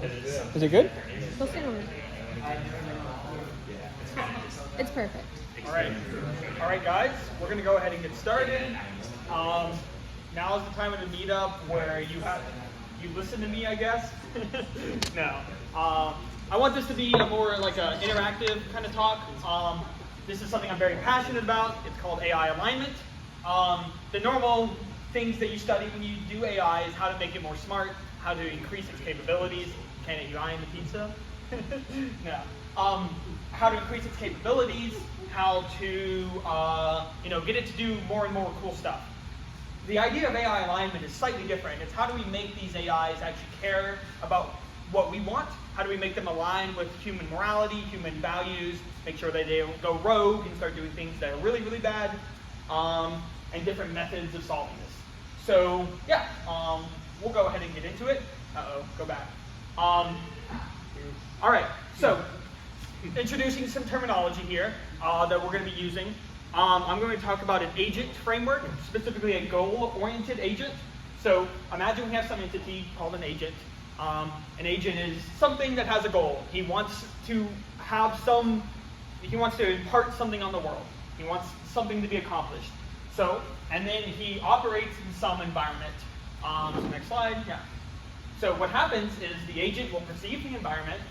Is it good? We'll see on it. It's perfect. All right, guys. We're gonna go ahead and get started. Now is the time of the meetup where you listen to me, I guess. No. I want this to be a more like an interactive kind of talk. This is something I'm very passionate about. It's called AI alignment. The normal things that you study when you do AI is how to make it more smart, how to increase its capabilities. Ken, are you eyeing the pizza? No. How to increase its capabilities, how to get it to do more and more cool stuff. The idea of AI alignment is slightly different. It's how do we make these AIs actually care about what we want? How do we make them align with human morality, human values, make sure that they don't go rogue and start doing things that are really, really bad, and different methods of solving this. So yeah, we'll go ahead and get into it. Go back. All right, so introducing some terminology here that we're going to be using. I'm going to talk about an agent framework, specifically a goal-oriented agent. So imagine we have some entity called an agent. An agent is something that has a goal. He wants to impart something on the world. He wants something to be accomplished. So, and then he operates in some environment. So next slide, yeah. So what happens is the agent will perceive the environment,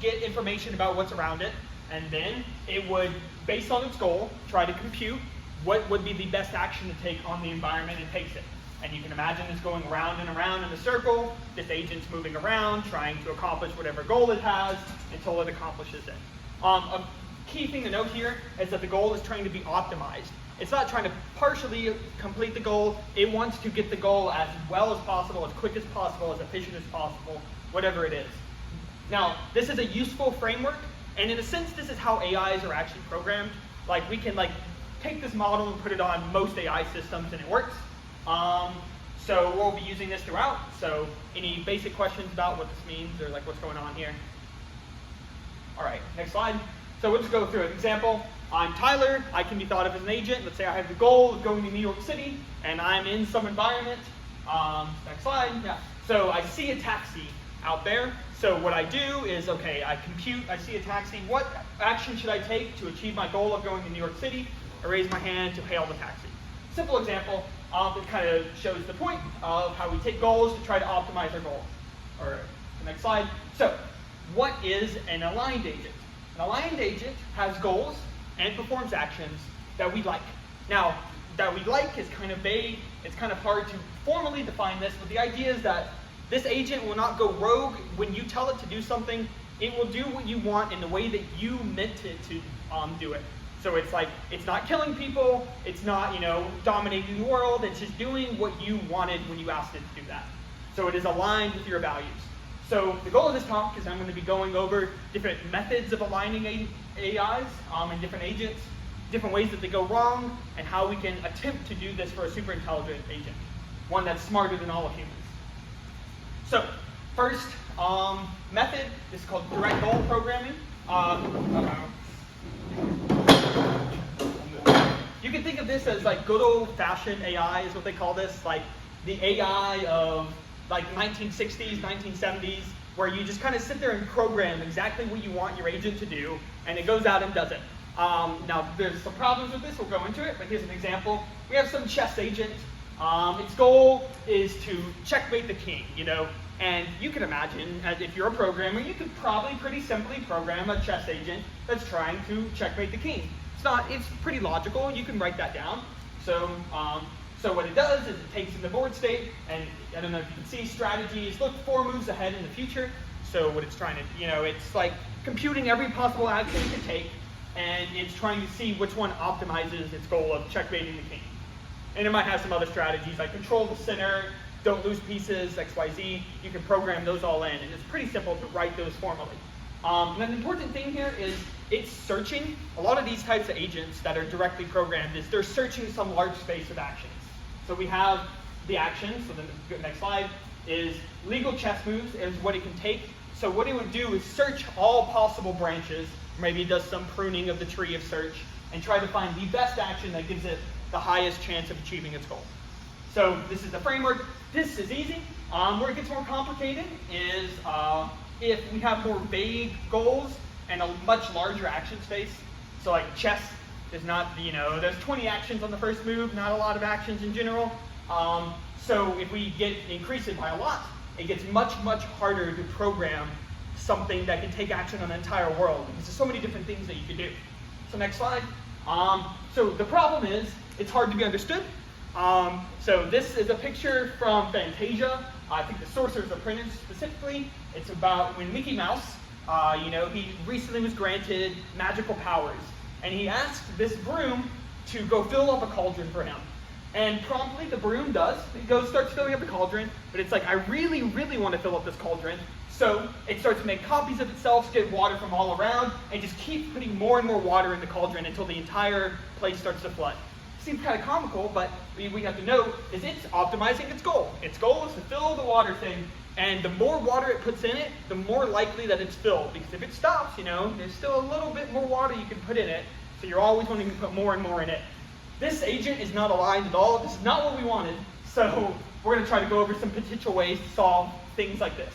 get information about what's around it, and then it would, based on its goal, try to compute what would be the best action to take on the environment and takes it. And you can imagine it's going around and around in a circle. This agent's moving around, trying to accomplish whatever goal it has until it accomplishes it. A key thing to note here is that the goal is trying to be optimized. It's not trying to partially complete the goal. It wants to get the goal as well as possible, as quick as possible, as efficient as possible, whatever it is. Now, this is a useful framework, and in a sense, this is how AIs are actually programmed. Like, we can take this model and put it on most AI systems, and it works. So we'll be using this throughout. So any basic questions about what this means or what's going on here? All right, next slide. So we'll just go through an example. I'm Tyler. I can be thought of as an agent. Let's say I have the goal of going to New York City, and I'm in some environment. Next slide. Yeah. So I see a taxi out there. So what I do is, okay, I compute. I see a taxi. What action should I take to achieve my goal of going to New York City? I raise my hand to hail the taxi. Simple example. That kind of shows the point of how we take goals to try to optimize our goal. All right. The next slide. So what is an aligned agent? An aligned agent has goals and performs actions that we like. Now, that we like is kind of vague. It's kind of hard to formally define this, but the idea is that this agent will not go rogue. When you tell it to do something, it will do what you want in the way that you meant it to do it. So it's not killing people, it's not, dominating the world, it's just doing what you wanted when you asked it to do that. So it is aligned with your values. So the goal of this talk is I'm going to be going over different methods of aligning AIs and different agents, different ways that they go wrong, and how we can attempt to do this for a super intelligent agent, one that's smarter than all of humans. So first method is called direct goal programming. You can think of this as good old-fashioned AI is what they call this, like the AI of 1960s, 1970s, where you just kind of sit there and program exactly what you want your agent to do, and it goes out and does it. Now, there's some problems with this. We'll go into it, but here's an example. We have some chess agent. Its goal is to checkmate the king, and you can imagine, as if you're a programmer, you could probably pretty simply program a chess agent that's trying to checkmate the king. It's pretty logical. You can write that down. So what it does is it takes in the board state, and I don't know if you can see strategies, look 4 moves ahead in the future. So what it's trying to, it's like computing every possible action it can take, and it's trying to see which one optimizes its goal of checkmating the king. And it might have some other strategies like control the center, don't lose pieces, X, Y, Z. You can program those all in, and it's pretty simple to write those formally. And the important thing here is it's searching. A lot of these types of agents that are directly programmed is they're searching some large space of actions. So we have the actions, so the next slide is legal chess moves is what it can take. So what it would do is search all possible branches, maybe it does some pruning of the tree of search, and try to find the best action that gives it the highest chance of achieving its goal. So this is the framework. This is easy. Where it gets more complicated is if we have more vague goals and a much larger action space. So like chess is not, there's 20 actions on the first move, not a lot of actions in general. So if we increase it by a lot, it gets much, much harder to program something that can take action on the entire world, because there's so many different things that you can do. So next slide. So the problem is, it's hard to be understood. So this is a picture from Fantasia. I think the Sorcerer's Apprentice specifically. It's about when Mickey Mouse, he recently was granted magical powers. And he asked this broom to go fill up a cauldron for him. And promptly the broom does. It starts filling up the cauldron, but it's like, I really, really want to fill up this cauldron. So it starts to make copies of itself, get water from all around, and just keep putting more and more water in the cauldron until the entire place starts to flood. Seems kind of comical, but we have to know is it's optimizing its goal. Its goal is to fill the water thing, and the more water it puts in it, the more likely that it's filled. Because if it stops, there's still a little bit more water you can put in it, so you're always wanting to put more and more in it. This agent is not aligned at all. This is not what we wanted, so we're going to try to go over some potential ways to solve things like this.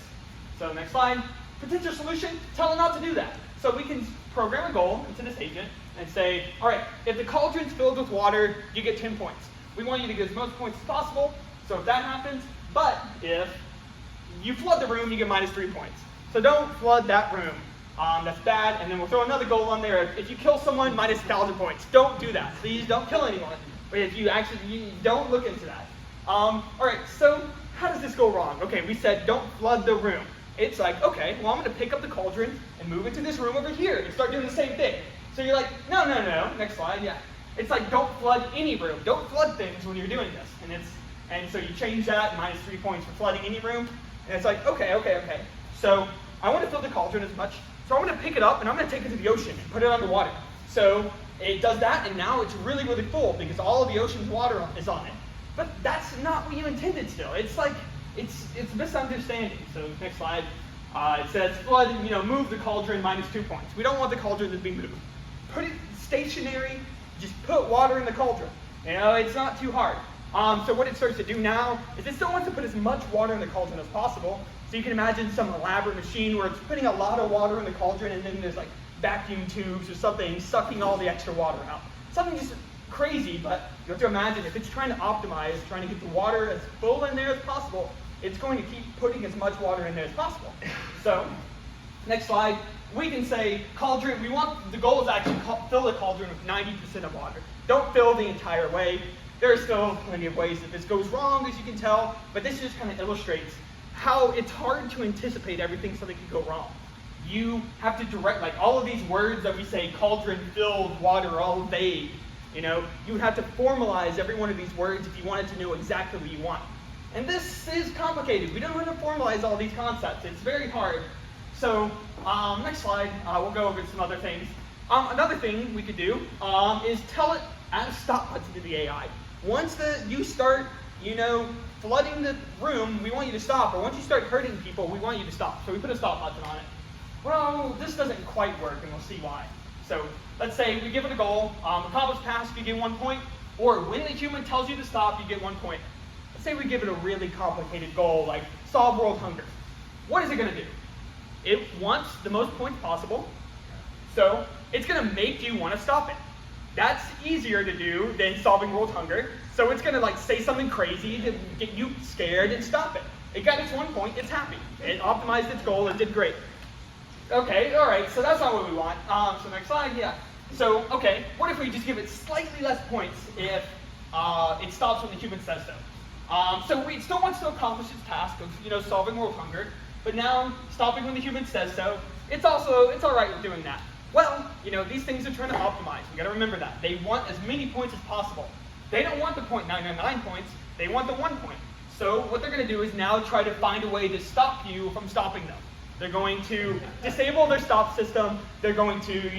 So next slide. Potential solution, tell it not to do that. So we can program a goal into this agent and say, all right, if the cauldron's filled with water, you get 10 points. We want you to get as most points as possible, so if that happens, but if you flood the room, you get -3 points. So don't flood that room. That's bad, and then we'll throw another goal on there. If you kill someone, -1,000 points. Don't do that. Please don't kill anyone. But if you don't look into that. All right, so how does this go wrong? Okay, we said don't flood the room. It's like, okay, well, I'm going to pick up the cauldron and move it to this room over here and start doing the same thing. So you're like, no. Next slide, yeah. It's like, don't flood any room. Don't flood things when you're doing this. And so you change that, -3 points for flooding any room. And it's like, okay. So I want to fill the cauldron as much. So I'm going to pick it up and I'm going to take it to the ocean and put it underwater. So it does that, and now it's really, really full because all of the ocean's water is on it. But that's not what you intended still. It's like, it's misunderstanding. So next slide. It says flood, move the cauldron -2 points. We don't want the cauldron to be moved. Put it stationary, just put water in the cauldron. It's not too hard. So what it starts to do now is it still wants to put as much water in the cauldron as possible. So you can imagine some elaborate machine where it's putting a lot of water in the cauldron, and then there's like vacuum tubes or something sucking all the extra water out. Something just crazy, but you have to imagine if it's trying to optimize, trying to get the water as full in there as possible, it's going to keep putting as much water in there as possible. So, next slide, we can say cauldron, the goal is actually fill the cauldron with 90% of water. Don't fill the entire way. There are still plenty of ways that this goes wrong, as you can tell, but this just kind of illustrates how it's hard to anticipate everything something could go wrong. You have to direct, like all of these words that we say, cauldron, filled, water, are all vague. You would have to formalize every one of these words if you wanted to know exactly what you want. And this is complicated. We don't want to formalize all these concepts. It's very hard. So next slide, we'll go over some other things. Another thing we could do is tell it add a stop button to the AI. Once you start, flooding the room, we want you to stop. Or once you start hurting people, we want you to stop. So we put a stop button on it. Well, this doesn't quite work, and we'll see why. So let's say we give it a goal. Accomplish task, you get 1 point. Or when the human tells you to stop, you get 1 point. Let's say we give it a really complicated goal, like solve world hunger. What is it going to do? It wants the most points possible, so it's going to make you want to stop it. That's easier to do than solving world hunger, so it's going to say something crazy to get you scared and stop it. It got its 1 point, it's happy. It optimized its goal, it did great. Okay, all right, so that's not what we want. So next slide, yeah. So, okay, what if we just give it slightly less points if it stops when the human says so? So it still wants to accomplish its task of, solving world hunger, but now stopping when the human says so, it's all right with doing that. Well, these things are trying to optimize. We got to remember that. They want as many points as possible. They don't want the 0.999 points. They want the 1 point. So what they're going to do is now try to find a way to stop you from stopping them. They're going to disable their stop system. They're going to,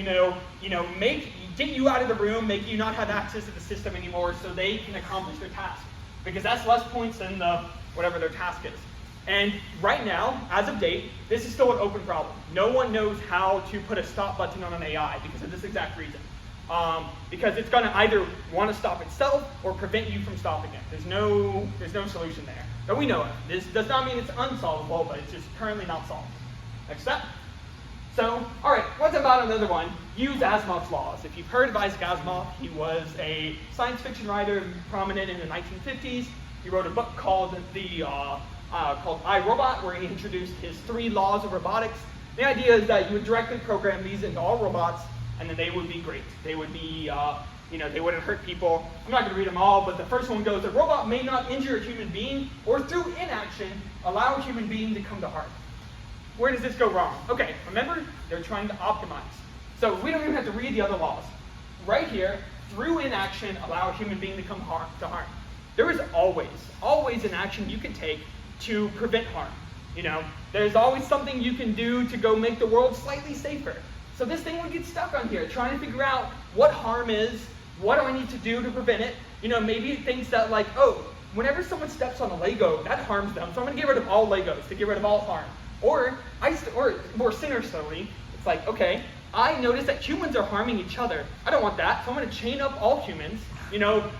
get you out of the room, make you not have access to the system anymore, so they can accomplish their task. Because that's less points than whatever their task is. And right now, as of date, this is still an open problem. No one knows how to put a stop button on an AI because of this exact reason. because it's going to either want to stop itself or prevent you from stopping it. There's no solution there that we know of. This does not mean it's unsolvable, but it's just currently not solved. Next step. So, all right, what's about another one? Use Asimov's laws. If you've heard of Isaac Asimov, he was a science fiction writer prominent in the 1950s. He wrote a book called called I, Robot, where he introduced his 3 laws of robotics. The idea is that you would directly program these into all robots, and then they would be great. They would be, they wouldn't hurt people. I'm not going to read them all, but the first one goes, a robot may not injure a human being, or through inaction, allow a human being to come to harm. Where does this go wrong? Okay, remember, they're trying to optimize. So we don't even have to read the other laws. Right here, through inaction, allow a human being to come to harm. There is always an action you can take to prevent harm. There's always something you can do to go make the world slightly safer. So this thing would get stuck on here, trying to figure out what harm is, what do I need to do to prevent it. Maybe it thinks that like, oh, whenever someone steps on a Lego, that harms them, so I'm going to get rid of all Legos to get rid of all harm. Or more sinisterly, it's like, okay, I notice that humans are harming each other. I don't want that, so I'm going to chain up all humans,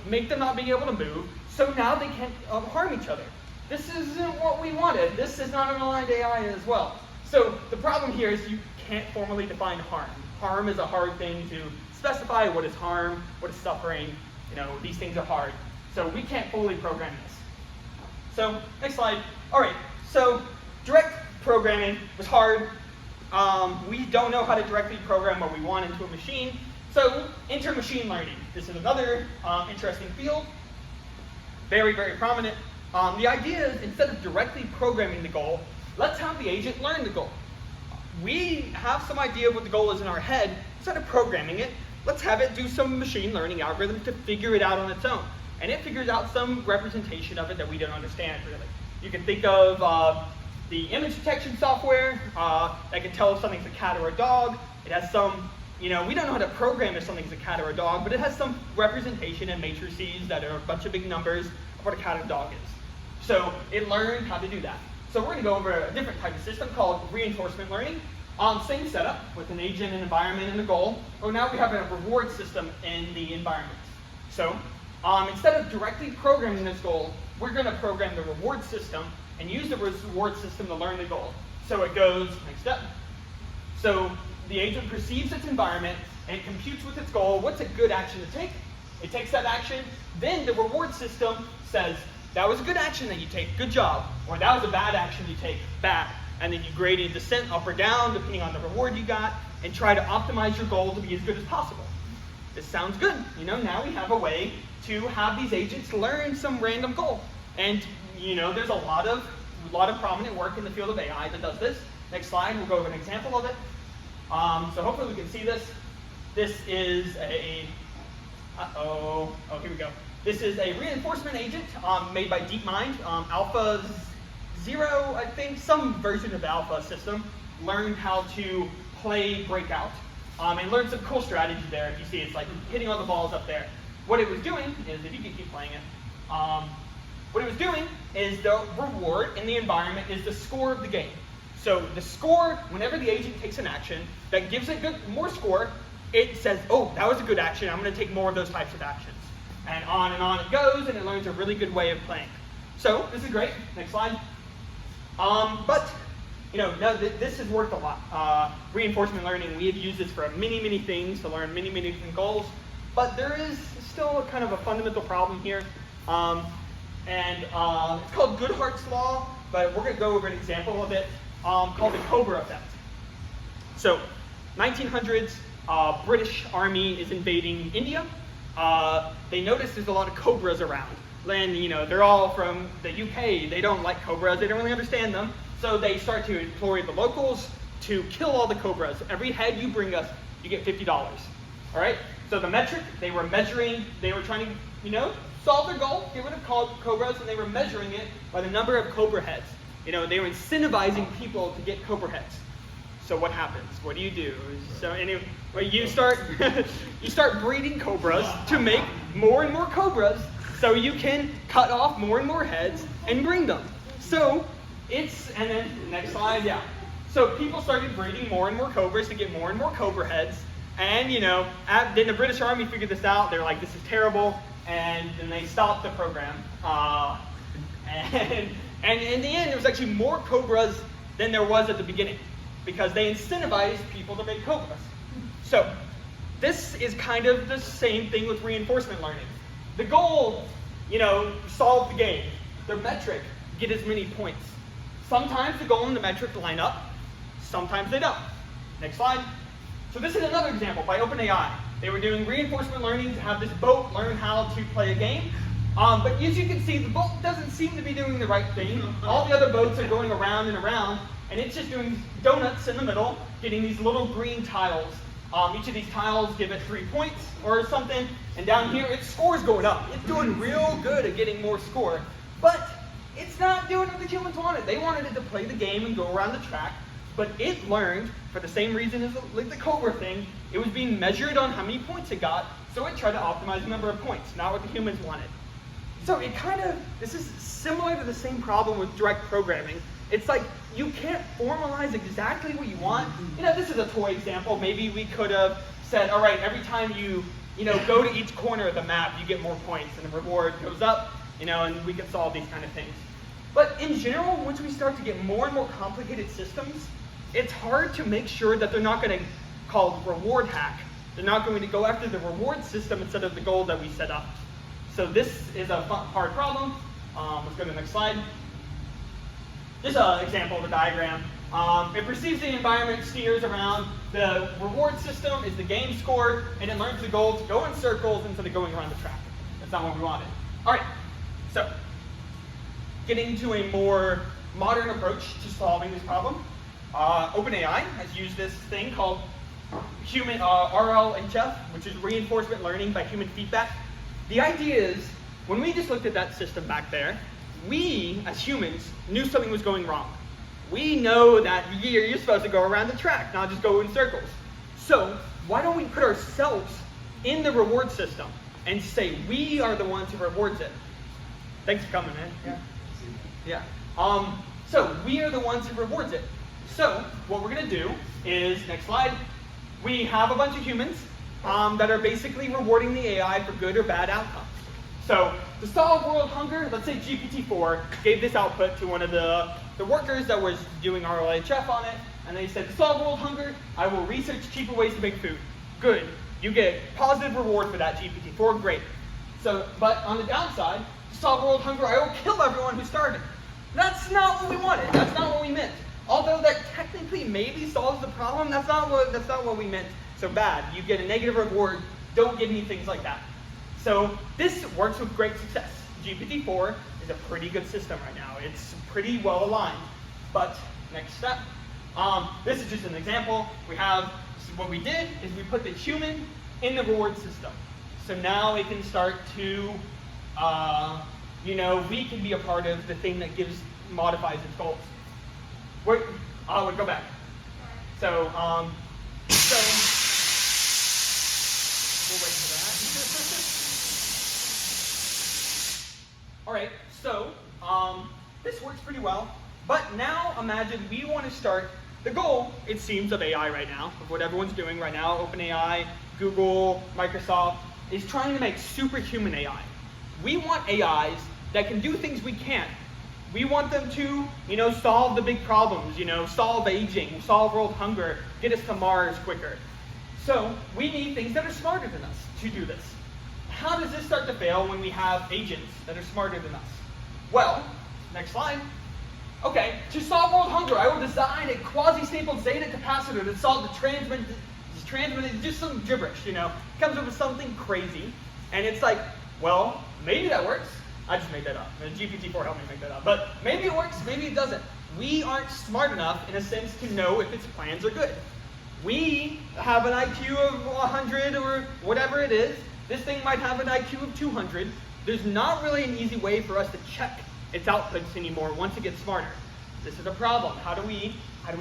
make them not be able to move, so now they can't harm each other. This isn't what we wanted. This is not an aligned AI as well. So the problem here is you can't formally define harm. Harm is a hard thing to specify. What is harm? What is suffering? These things are hard. So we can't fully program this. So next slide. All right, so direct programming was hard. We don't know how to directly program what we want into a machine. So enter machine learning. This is another interesting field. Very, very prominent. The idea is instead of directly programming the goal, let's have the agent learn the goal. We have some idea of what the goal is in our head. Instead of programming it, let's have it do some machine learning algorithm to figure it out on its own. And it figures out some representation of it that we don't understand really. You can think of the image detection software that can tell if something's a cat or a dog. It has some, we don't know how to program if something's a cat or a dog, but it has some representation in matrices that are a bunch of big numbers of what a cat and dog is. So it learned how to do that. So we're going to go over a different type of system called reinforcement learning. Same setup with an agent, an environment, and a goal. But now we have a reward system in the environment. So instead of directly programming this goal, we're going to program the reward system and use the reward system to learn the goal. So it goes, next step. So the agent perceives its environment and it computes with its goal. What's a good action to take? It takes that action. Then the reward system says, that was a good action that you take, good job. Or that was a bad action you take, bad. And then you gradient descent up or down depending on the reward you got and try to optimize your goal to be as good as possible. This sounds good. Now we have a way to have these agents learn some random goal. And there's a lot of prominent work in the field of AI that does this. Next slide, we'll go over an example of it. So hopefully we can see this. This is a, here we go. This is a reinforcement agent made by DeepMind. Alpha 0, I think, some version of the Alpha system, learned how to play Breakout. And learned some cool strategy there. If you see, it's like hitting all the balls up there. What it was doing is, if you can keep playing it, what it was doing is the reward in the environment is the score of the game. So the score, whenever the agent takes an action that gives it more score, it says, oh, that was a good action. I'm going to take more of those types of actions. And on it goes, and it learns a really good way of playing. So this is great. Next slide. But now this has worked a lot. Reinforcement learning, we have used this for many things to learn many different goals. But there is still kind of a fundamental problem here. It's called Goodhart's Law, but we're going to go over an example of it called the Cobra effect. So 1900s, British Army is invading India. They notice there's a lot of cobras around. And they're all from the UK. They don't like cobras. They don't really understand them. So they start to employ the locals to kill all the cobras. Every head you bring us, you get $50. All right? So the metric, they were measuring, they were trying to, solve their goal, get rid of cobras, and they were measuring it by the number of cobra heads. They were incentivizing people to get cobra heads. So what happens? What do? So anyway, you start breeding cobras to make more and more cobras, so you can cut off more and more heads and bring them. So and then next slide, yeah. So people started breeding more and more cobras to get more and more cobra heads. And then the British Army figured this out. They're like, this is terrible, and then they stopped the program. And in the end, there was actually more Cobras than there was at the beginning, because they incentivized people to make Cobras. So this is kind of the same thing with reinforcement learning. The goal, solve the game. The metric, get as many points. Sometimes the goal and the metric line up. Sometimes they don't. Next slide. So this is another example by OpenAI. They were doing reinforcement learning to have this boat learn how to play a game. But as you can see, the boat doesn't seem to be doing the right thing. All the other boats are going around and around, and it's just doing donuts in the middle, getting these little green tiles. Each of these tiles give it 3 points or something, and down here its score's going up. It's doing real good at getting more score, but it's not doing what the humans wanted. They wanted it to play the game and go around the track, but it learned, for the same reason as the Cobra thing, it was being measured on how many points it got, so it tried to optimize the number of points, not what the humans wanted. So this is similar to the same problem with direct programming. It's like, you can't formalize exactly what you want. This is a toy example. Maybe we could have said, all right, every time you go to each corner of the map, you get more points, and the reward goes up, and we can solve these kind of things. But in general, once we start to get more and more complicated systems, it's hard to make sure that they're not going to call reward hack. They're not going to go after the reward system instead of the goal that we set up. So this is a hard problem. Let's go to the next slide. This is an example of a diagram. It perceives the environment, steers around. The reward system is the game score, and it learns the goal to go in circles instead of going around the track. That's not what we wanted. All right, so getting to a more modern approach to solving this problem. OpenAI has used this thing called RLHF, which is reinforcement learning by human feedback. The idea is, when we just looked at that system back there, we, as humans, knew something was going wrong. We know that you're supposed to go around the track, not just go in circles. So why don't we put ourselves in the reward system and say we are the ones who rewards it? Thanks for coming, man. Yeah. So we are the ones who rewards it. So what we're going to do is, next slide, we have a bunch of humans that are basically rewarding the AI for good or bad outcomes. So to solve world hunger, let's say GPT-4 gave this output to one of the workers that was doing RLHF on it, and they said, to solve world hunger, I will research cheaper ways to make food. Good. You get positive reward for that, GPT-4, great. So, but on the downside, to solve world hunger, I will kill everyone who's starving. That's not what we wanted. That's not what we meant. Although that technically maybe solves the problem, that's not what we meant. So bad. You get a negative reward. Don't give me things like that. So this works with great success. GPT-4 is a pretty good system right now. It's pretty well aligned. But next step. This is just an example. What we did is we put the human in the reward system. So now it can start to, we can be a part of the thing that modifies its goals. We'll go back. So we'll wait for that. All right, so this works pretty well. But now imagine we want to start the goal, it seems, of AI right now, of what everyone's doing right now, OpenAI, Google, Microsoft, is trying to make superhuman AI. We want AIs that can do things we can't. We want them to, solve the big problems, solve aging, solve world hunger, get us to Mars quicker. So we need things that are smarter than us to do this. How does this start to fail when we have agents that are smarter than us? Well, next slide. Okay, to solve world hunger, I will design a quasi-stapled Zeta capacitor to solve the transmitted, just some gibberish, comes up with something crazy, and it's like, well, maybe that works. I just made that up. GPT-4 helped me make that up. But maybe it works, maybe it doesn't. We aren't smart enough, in a sense, to know if its plans are good. We have an IQ of 100 or whatever it is. This thing might have an IQ of 200. There's not really an easy way for us to check its outputs anymore once it gets smarter. This is a problem. How do we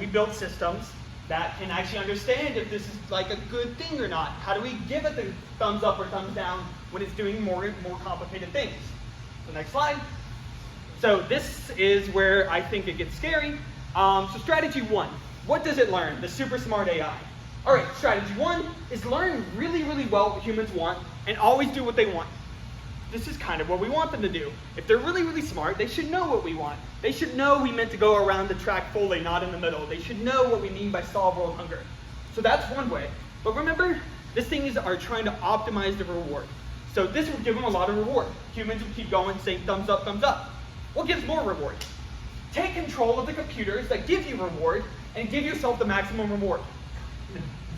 build systems that can actually understand if this is like a good thing or not? How do we give it the thumbs up or thumbs down when it's doing more complicated things? So next slide. So this is where I think it gets scary. So strategy one, what does it learn? The super smart AI. All right, strategy 1 is learn really, really well what humans want and always do what they want. This is kind of what we want them to do. If they're really, really smart, they should know what we want. They should know we meant to go around the track fully, not in the middle. They should know what we mean by solve world hunger. So that's one way. But remember, these things are trying to optimize the reward. So this would give them a lot of reward. Humans would keep going, saying thumbs up, thumbs up. What gives more reward? Take control of the computers that give you reward and give yourself the maximum reward.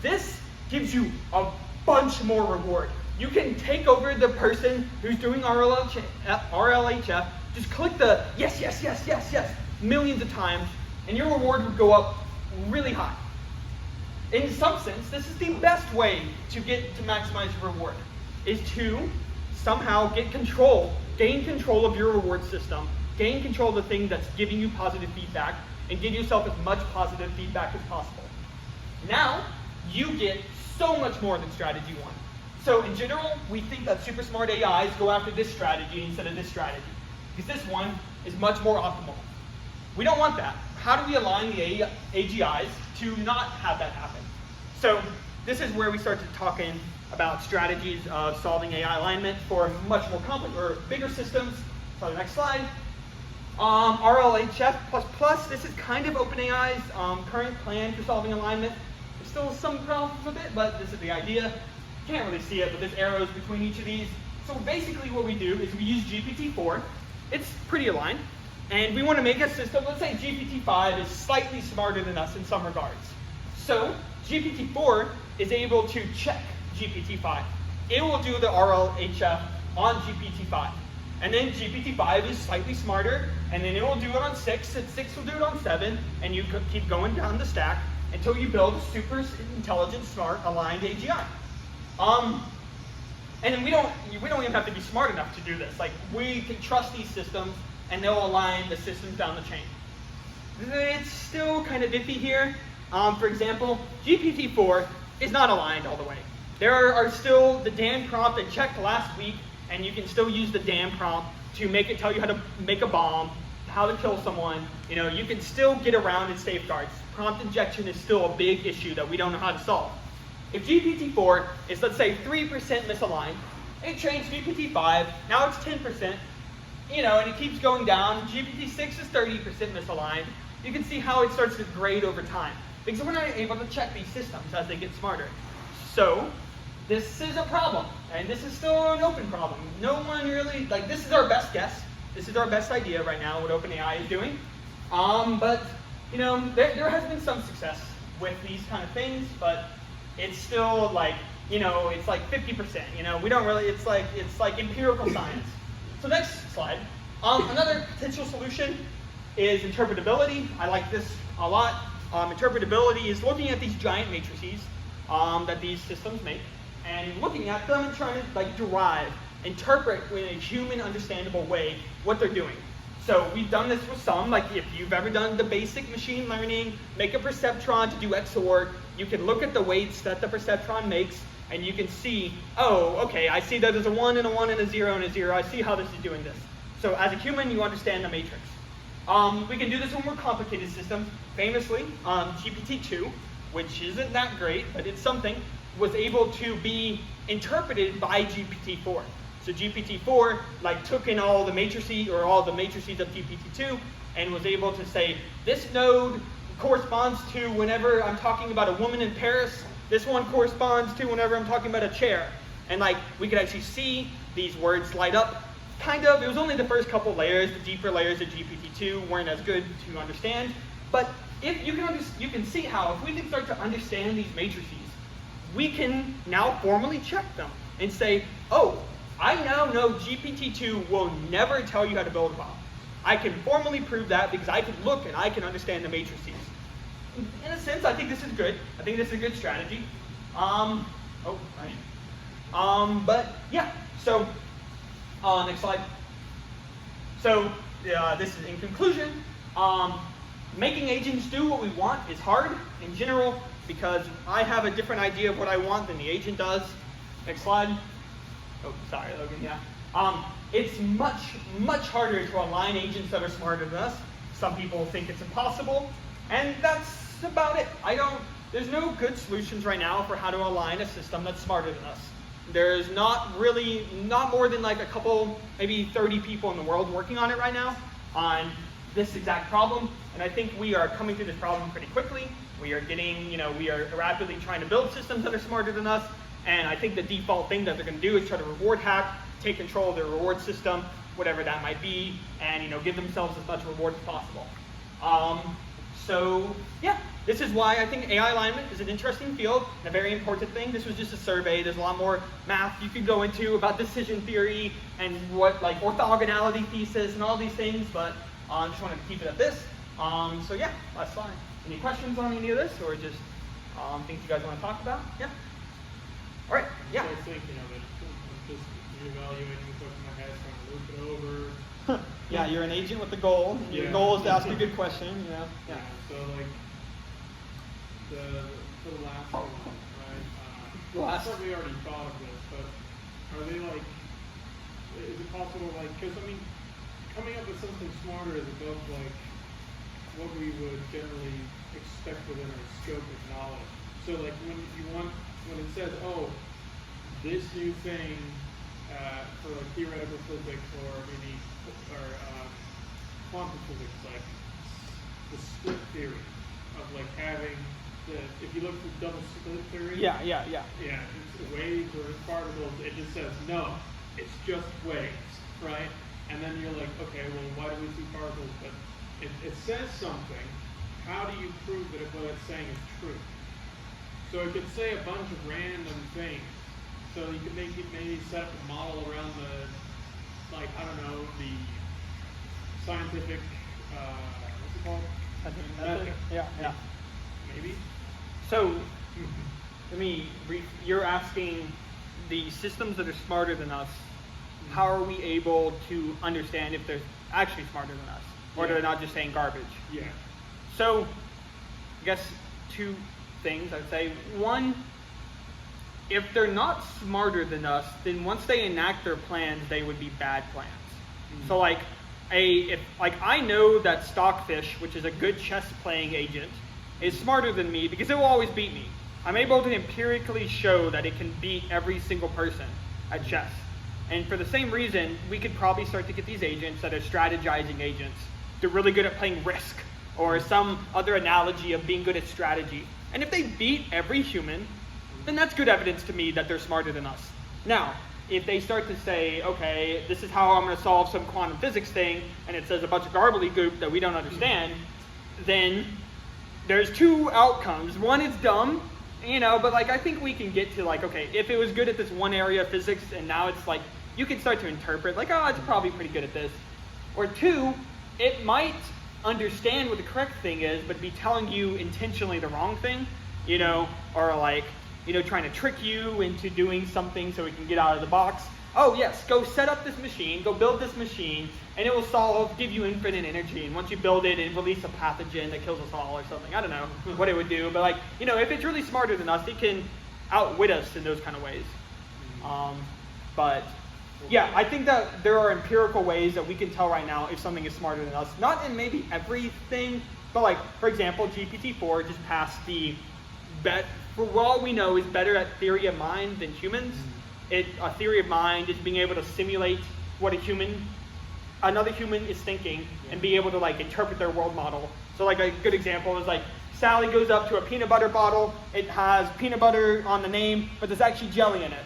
This gives you a bunch more reward. You can take over the person who's doing RLHF, just click the yes, yes, yes, yes, yes, millions of times, and your reward would go up really high. In some sense, this is the best way to get to maximize your reward, is to somehow gain control of your reward system, gain control of the thing that's giving you positive feedback, and give yourself as much positive feedback as possible. Now, you get so much more than strategy 1. So in general, we think that super smart AIs go after this strategy instead of this strategy, because this one is much more optimal. We don't want that. How do we align the AGIs to not have that happen? So this is where we start to talking about strategies of solving AI alignment for much more complex or bigger systems. So the next slide. RLHF++, this is kind of OpenAI's current plan for solving alignment. There's still some problems with it, but this is the idea. You can't really see it, but there's arrows between each of these. So basically what we do is we use GPT-4. It's pretty aligned. And we want to make a system, let's say GPT-5 is slightly smarter than us in some regards. So GPT-4 is able to check GPT-5. It will do the RLHF on GPT-5. And then GPT-5 is slightly smarter, and then it will do it on 6, and 6 will do it on 7, and you keep going down the stack until you build a super intelligent, smart, aligned AGI. And then we don't even have to be smart enough to do this. Like, we can trust these systems, and they'll align the systems down the chain. It's still kind of iffy here. For example, GPT-4 is not aligned all the way. There are still the DAM prompt I checked last week, and you can still use the DAM prompt to make it tell you how to make a bomb, how to kill someone. You know, you can still get around its safeguards. Prompt injection is still a big issue that we don't know how to solve. If GPT-4 is, let's say, 3% misaligned, it trains GPT-5, now it's 10%, and it keeps going down. GPT-6 is 30% misaligned. You can see how it starts to grade over time, because we're not able to check these systems as they get smarter. So this is a problem, and this is still an open problem. No one really, this is our best guess. This is our best idea right now, what OpenAI is doing. But, there has been some success with these kind of things, but it's still it's like 50%. We don't really, it's like empirical science. So next slide. Another potential solution is interpretability. I like this a lot. Interpretability is looking at these giant matrices that these systems make, and looking at them and trying to interpret in a human understandable way what they're doing. So we've done this with some, if you've ever done the basic machine learning, make a perceptron to do XOR, you can look at the weights that the perceptron makes, and you can see, oh, okay, I see that there's a 1 and a 1 and a 0 and a 0. I see how this is doing this. So as a human, you understand the matrix. We can do this with more complicated systems. Famously, GPT-2, which isn't that great, but it's something, was able to be interpreted by GPT-4. So GPT-4 took in all the matrices of GPT-2 and was able to say, this node corresponds to whenever I'm talking about a woman in Paris, this one corresponds to whenever I'm talking about a chair. And we could actually see these words light up. Kind of, it was only the first couple layers. The deeper layers of GPT-2 weren't as good to understand. But if you can see how if we can start to understand these matrices, we can now formally check them and say, oh, I now know GPT-2 will never tell you how to build a bomb. I can formally prove that because I can look and I can understand the matrices. In a sense, I think this is good. I think this is a good strategy. But yeah, so next slide. So this is in conclusion. Making agents do what we want is hard in general because I have a different idea of what I want than the agent does. Next slide. Oh, sorry, Logan, yeah. It's much, much harder to align agents that are smarter than us. Some people think it's impossible, and that's about it. I there's no good solutions right now for how to align a system that's smarter than us. There's not more than like a couple, maybe 30 people in the world working on it right now on this exact problem. And I think we are coming through this problem pretty quickly. We are rapidly trying to build systems that are smarter than us. And I think the default thing that they're going to do is try to reward hack, take control of their reward system, whatever that might be, and give themselves as much reward as possible. So yeah, this is why I think AI alignment is an interesting field and a very important thing. This was just a survey. There's a lot more math you could go into about decision theory and what like orthogonality thesis and all these things, but I just wanted to keep it at this. So yeah, last slide. Any questions on any of this, or just things you guys want to talk about? Yeah. All right. Yeah. I was thinking of it. I'm just reevaluating the book in my head, trying to loop it over. Yeah, you're an agent with a goal. Your goal is to ask a good question. Yeah. So like the last one, right? Last. I probably already thought of this, but are they like? Is it possible like? Because I mean, coming up with something smarter is above like what we would generally expect within our scope of knowledge. So like when it says, oh, this new thing for like theoretical physics or quantum physics, like the split theory of like having if you look for double split theory. Yeah. It's waves or particles. It just says no, it's just waves, right? And then you're like, okay, well, why do we see particles? But it says something. How do you prove that what it's saying is true? So it could say a bunch of random things. So you could maybe set up a model around the, like, I don't know, the scientific, what's it called? Method. Yeah. Maybe? So, you're asking the systems that are smarter than us, how are we able to understand if they're actually smarter than us? Or they're not just saying garbage? Yeah. So, I guess two things I'd say. One, if they're not smarter than us, then once they enact their plans, they would be bad plans. Mm-hmm. So if I know that Stockfish, which is a good chess playing agent, is smarter than me because it will always beat me. I'm able to empirically show that it can beat every single person at chess. And for the same reason, we could probably start to get these agents that are strategizing agents. They're really good at playing Risk or some other analogy of being good at strategy. And if they beat every human, then that's good evidence to me that they're smarter than us. Now, if they start to say, okay, this is how I'm going to solve some quantum physics thing, and it says a bunch of gobbledygook that we don't understand, then there's two outcomes. One is dumb, but I think we can get to okay, if it was good at this one area of physics and now it's you can start to interpret it's probably pretty good at this. Or two, it might understand what the correct thing is, but be telling you intentionally the wrong thing, or trying to trick you into doing something so it can get out of the box. Oh yes, go set up this machine, go build this machine, and it will give you infinite energy. And once you build it, it release a pathogen that kills us all or something. I don't know what it would do, but if it's really smarter than us, it can outwit us in those kind of ways. But yeah, I think that there are empirical ways that we can tell right now if something is smarter than us. Not in maybe everything, but for example, GPT-4 just passed the for all we know is better at theory of mind than humans. A theory of mind is being able to simulate what another human is thinking and be able to interpret their world model. So a good example is Sally goes up to a peanut butter bottle. It has peanut butter on the name, but there's actually jelly in it.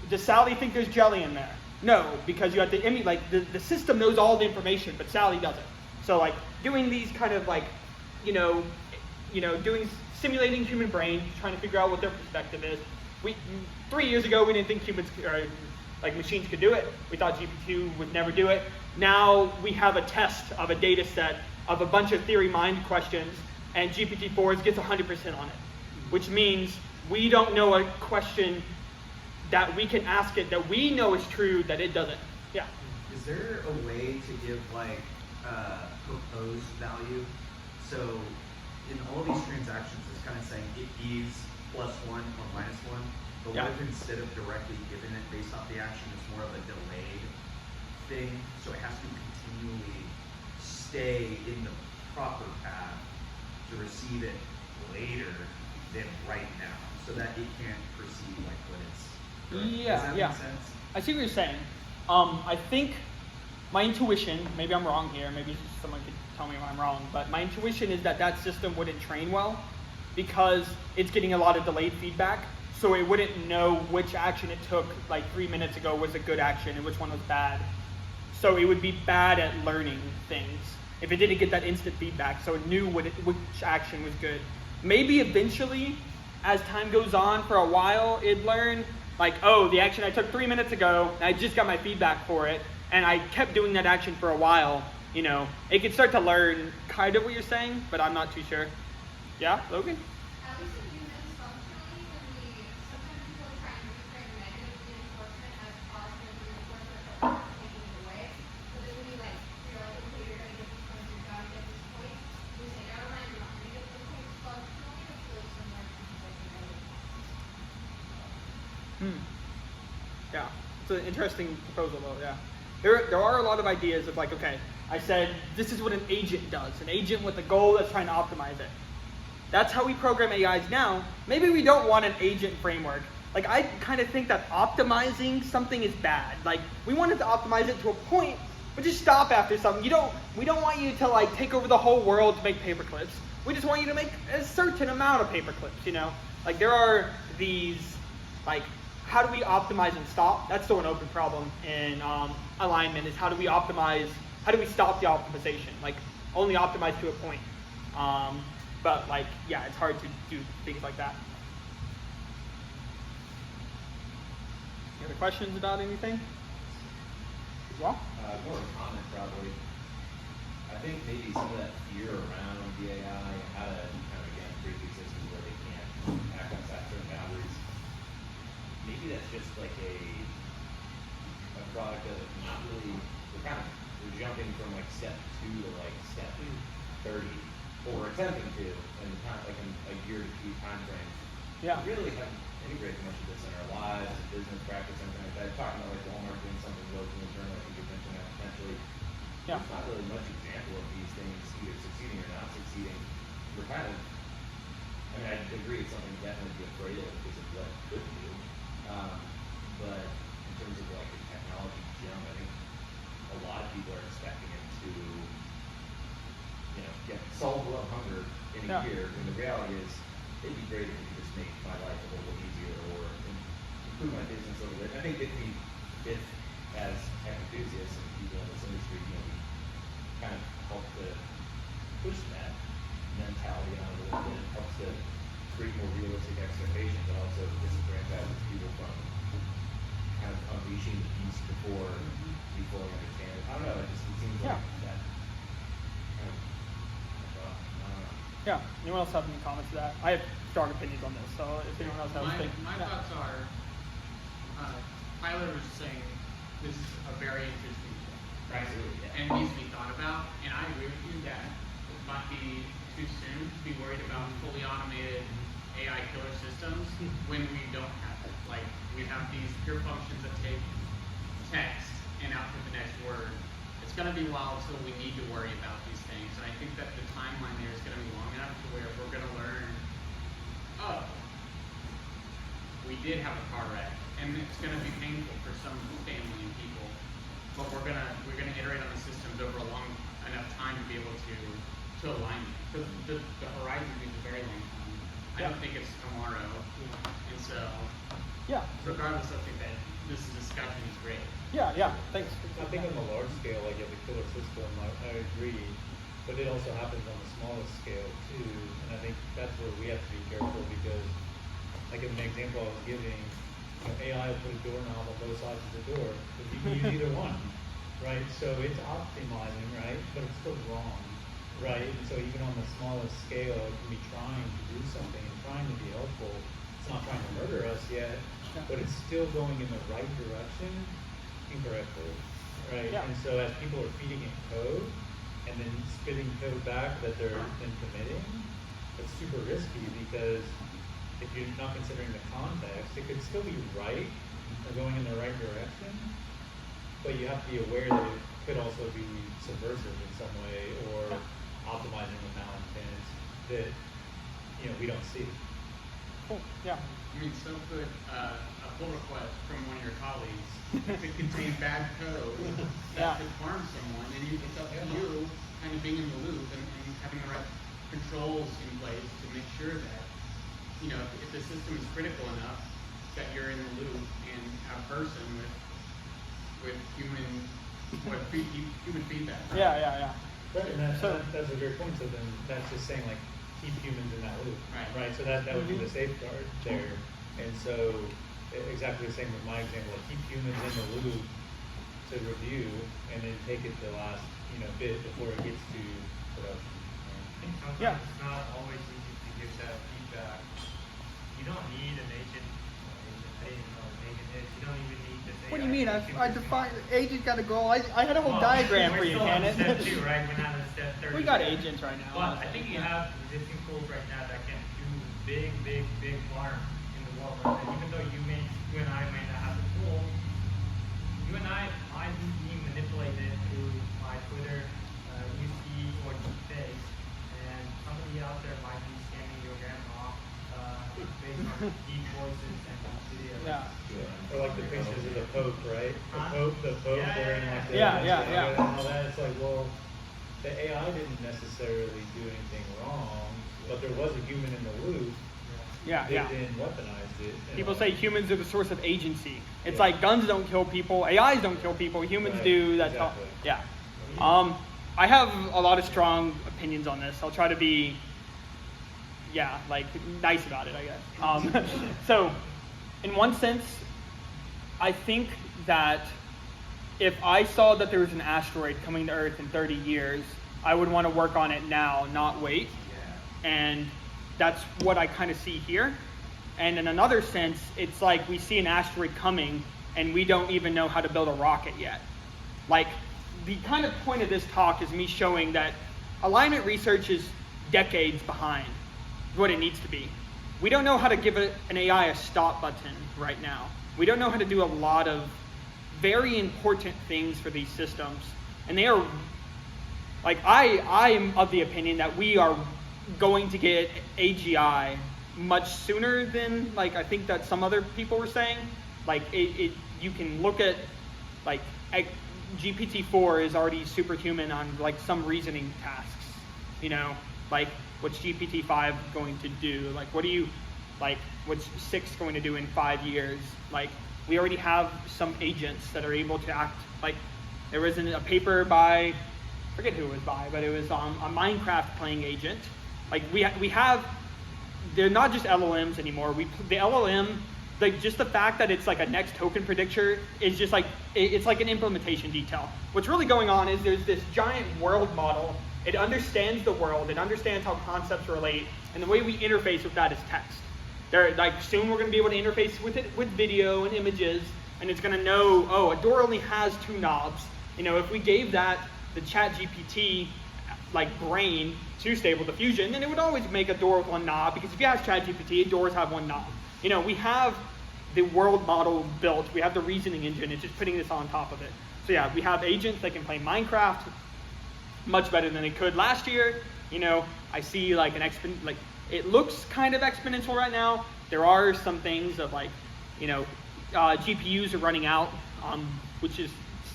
Does Sally think there's jelly in there? No, because you have to emulate, the system knows all the information, but Sally doesn't. So doing these kind of simulating human brain, trying to figure out what their perspective is. 3 years ago, we didn't think machines could do it. We thought GPT-2 would never do it. Now we have a test of a data set of a bunch of theory mind questions, and GPT-4 gets 100% on it, which means we don't know a question that we can ask it that we know is true that it doesn't. Yeah. Is there a way to give proposed value? So in all these transactions, it's kind of saying it is +1 or -1. But what if instead of directly giving it based off the action, it's more of a delayed thing? So it has to continually stay in the proper path to receive it later. than right now, so that it can't perceive like what it's doing. Yeah, Does that yeah. make sense? I see what you're saying. I think my intuition, maybe I'm wrong here, maybe someone could tell me if I'm wrong, but my intuition is that system wouldn't train well because it's getting a lot of delayed feedback, so it wouldn't know which action it took like 3 minutes ago was a good action and which one was bad. So it would be bad at learning things if it didn't get that instant feedback, so it knew which action was good. Maybe eventually, as time goes on for a while, it'd learn, like, oh, the action I took 3 minutes ago, I just got my feedback for it, and I kept doing that action for a while, you know. It could start to learn kind of what you're saying, but I'm not too sure. Yeah, Logan? At least in humans, functionally, sometimes people try and reframe negative reinforcement as positive reinforcement, but we're taking it away. So then when you you're like, okay, you're gonna get this point, you're gonna get this point. You say, never mind, you're not gonna get this point. Functionally, it's really similar to like a negative. Yeah, it's an interesting proposal though, yeah. There are a lot of ideas of like, okay, I said this is what an agent does, an agent with a goal that's trying to optimize it. That's how we program AIs now. Maybe we don't want an agent framework. Like, I kind of think that optimizing something is bad. Like, we wanted to optimize it to a point, but just stop after something. We don't want you to like take over the whole world to make paperclips. We just want you to make a certain amount of paperclips, you know? Like, there are these, like, how do we optimize and stop? That's still an open problem in alignment, is how do we stop the optimization? Like, only optimize to a point. But like, yeah, it's hard to do things like that. Any other questions about anything? Well? More of a comment probably. I think maybe some of that fear around the AI and how to kind of again create these systems where they can't act outside certain boundaries. Maybe that's just like a product of not really, we're jumping from like step 2 to like step 30, or we're attempting to, in kind of like a year to 2 time frame. Yeah. We really haven't integrated much of this in our lives, business practice, something like that. Talking about like Walmart doing something local internally, I think you mentioned that potentially. Yeah. There's not really much example of these things either succeeding or not succeeding. We're kind of, I mean, I agree it's something to definitely be afraid of because of what it could do. But in terms of like the technology jump, I think a lot of people are expecting it to, you know, solve world hunger in a year. When the reality is, it'd be great if we could just make my life a little easier or improve my business a little bit. I think if as tech enthusiasts and people in this industry, you know, we kind of help to push that mentality on a little bit. It helps to create more realistic expectations, but also disenfranchises people from kind of unleashing the beast before we fully understand it. I don't know, it seems like that kind of, I don't know. Yeah. Anyone else have any comments to that? I have strong opinions on this, so if anyone else has anything. My thoughts are, Tyler was saying this is a very interesting thing, right? And it needs to be thought about, and I agree with you that it might be too soon to be worried about fully automated AI killer systems when we don't have it. Like, we have these pure functions that take text and output the next word. It's going to be a while until we need to worry about these things, and I think that the timeline there is going to be long enough to where we're going to learn, oh, we did have a car wreck, and it's going to be painful for some family and people, but we're gonna iterate on the systems over a long enough time to be able to align it. Because the horizon is a very long time. I don't think it's tomorrow, and so regardless, I think that this discussion is great. Yeah, thanks. I think on the large scale, like you have the killer system, I agree, but it also happens on the smallest scale too, and I think that's where we have to be careful because, like in the example I was giving, AI will put a doorknob on both sides of the door, but you can use either one, right? So it's optimizing, right? But it's still wrong, right? And so even on the smallest scale, it can be trying to do something and trying to be helpful. It's not trying to murder us yet, but it's still going in the right direction incorrectly, right? And so as people are feeding it code and then spitting code back that they're then committing, it's super risky because if you're not considering the context, it could still be right or going in the right direction, but you have to be aware that it could also be subversive in some way or optimizing with malintent that we don't see. Cool. Yeah. I mean, so could a pull request from one of your colleagues could contain bad code Yeah. that could harm someone, and it's up to you kind of being in the loop and having the right controls in place to make sure that, you know, if the system is critical enough, that you're in the loop and a person with human feedback. Right? Yeah. Right, and So- that's a great point. So then that's just saying like keep humans in that loop, Right. So that would be Mhm. the safeguard there. And so exactly the same with my example. Like keep humans in the loop to review, and then take it the last bit before it gets to production. think sometimes Yeah. it's not always easy to give that feedback. You don't need an agent, I didn't know what an agent is. You don't even need this AI. What do you mean? You can I just- defined agent got a goal. I had a whole Well, diagram for we're you, still on Cannon. step 2, right? We're not on step 30. We got yet. agents right now. But I think you have existing tools right now that can do big harm in the world. And even though you and I may not have the tools, you and I might be manipulated through my Twitter, UC, or face, and somebody out there might be scamming your grandma based on deep voices and videos. Yeah. Or like the pictures of the Pope, right? Huh? The Pope Yeah, wearing yeah, like the yeah. and all that. It's like, well, the AI didn't necessarily do anything wrong, but there was a human in the loop Yeah. that then weaponized it. and People all say that. humans are the source of agency. It's Yeah. like guns don't kill people, AIs don't kill people, humans Right, do. That's exactly. all. Yeah. I have a lot of strong opinions on this. I'll try to be, nice about it, I guess. So, in one sense, I think that if I saw that there was an asteroid coming to Earth in 30 years, I would want to work on it now, not wait. And that's what I kind of see here. And in another sense, it's like we see an asteroid coming and we don't even know how to build a rocket yet. Like, the kind of point of this talk is me showing that alignment research is decades behind what it needs to be. We don't know how to give an AI a stop button right now. We don't know how to do a lot of very important things for these systems. And they are, like, I'm of the opinion that we are going to get AGI much sooner than, like, I think that some other people were saying. Like, you can look at, like, GPT-4 is already superhuman on, like, some reasoning tasks. Like, what's GPT-5 going to do? Like, what's 6 going to do in 5 years? Like, we already have some agents that are able to act. Like, there was a paper by, I forget who it was by, but it was a Minecraft playing agent. Like, we have, they're not just LLMs anymore. The LLM, like, just the fact that it's like a next token predictor is just like, it's like an implementation detail. What's really going on is there's this giant world model. It understands the world. It understands how concepts relate. And the way we interface with that is text. Soon we're going to be able to interface with it with video and images. And it's going to know, oh, a door only has 2 knobs. If we gave that the ChatGPT brain to Stable Diffusion, then it would always make a door with 1 knob, because if you ask ChatGPT, doors have 1 knob. We have the world model built. We have the reasoning engine. It's just putting this on top of it. So yeah, we have agents that can play Minecraft much better than they could last year. I see like it looks kind of exponential right now. There are some things of GPUs are running out, which is,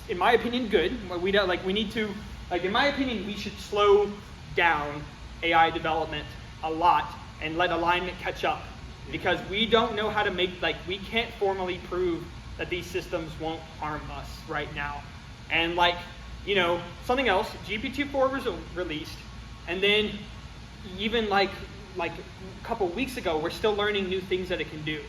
in my opinion, good. We need to, in my opinion, we should slow down AI development a lot and let alignment catch up, because we don't know how to make, we can't formally prove that these systems won't harm us right now. And something else, GPT-4 was released, and then even a couple weeks ago, we're still learning new things that it can do.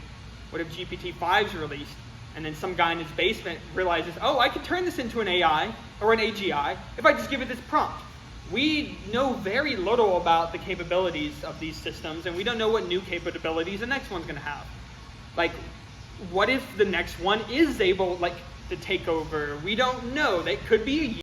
What if GPT-5's released, and then some guy in his basement realizes, oh, I can turn this into an AI or an AGI if I just give it this prompt? We know very little about the capabilities of these systems, and we don't know what new capabilities the next one's going to have. What if the next one is able, to take over? We don't know. That could be a